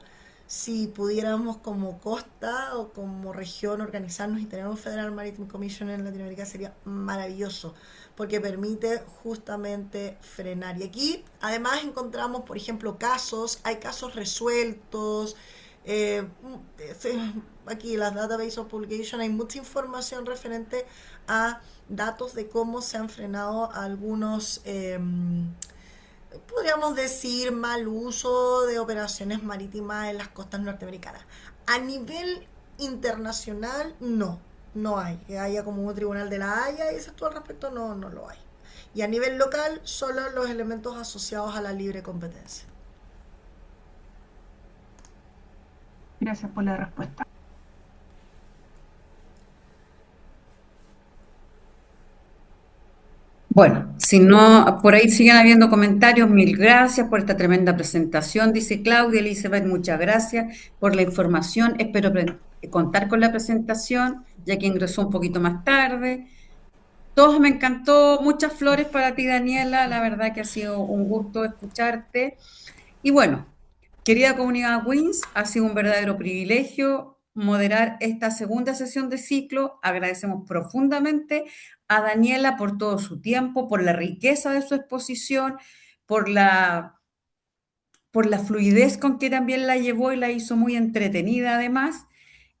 si pudiéramos como costa o como región organizarnos y tener un Federal Maritime Commission en Latinoamérica sería maravilloso, porque permite justamente frenar. Y aquí además encontramos, por ejemplo, hay casos resueltos. eh, Aquí en las Database of Publication hay mucha información referente a datos de cómo se han frenado algunos podríamos decir, mal uso de operaciones marítimas en las costas norteamericanas. A nivel internacional, no, no hay. Que haya como un tribunal de la Haya y dices tú al respecto, no, no lo hay. Y a nivel local, solo los elementos asociados a la libre competencia. Gracias por la respuesta. Bueno, si no, por ahí siguen habiendo comentarios, mil gracias por esta tremenda presentación, dice Claudia Elizabeth, muchas gracias por la información, espero contar con la presentación, ya que ingresó un poquito más tarde. Todos me encantó, muchas flores para ti, Daniela, la verdad que ha sido un gusto escucharte. Y bueno, querida comunidad Wins, ha sido un verdadero privilegio moderar esta segunda sesión de ciclo. Agradecemos profundamente a Daniela por todo su tiempo, por la riqueza de su exposición, por por la fluidez con que también la llevó y la hizo muy entretenida además.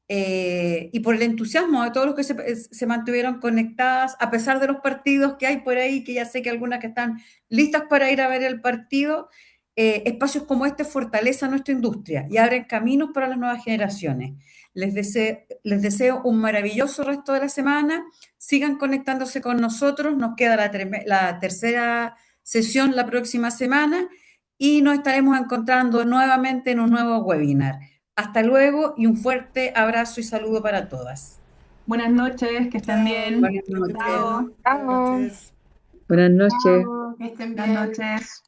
Y por el entusiasmo de todos los que se mantuvieron conectadas, a pesar de los partidos que hay por ahí, que ya sé que algunas que están listas para ir a ver el partido, espacios como este fortalecen nuestra industria y abren caminos para las nuevas generaciones. Les deseo un maravilloso resto de la semana, sigan conectándose con nosotros, nos queda la tercera sesión la próxima semana y nos estaremos encontrando nuevamente en un nuevo webinar. Hasta luego y un fuerte abrazo y saludo para todas. Buenas noches, que estén Chao, bien. Buenas que estén noches. Chao. bien. Buenas Chao. noches. Buenas noches. Chao, que estén Buenas bien. noches.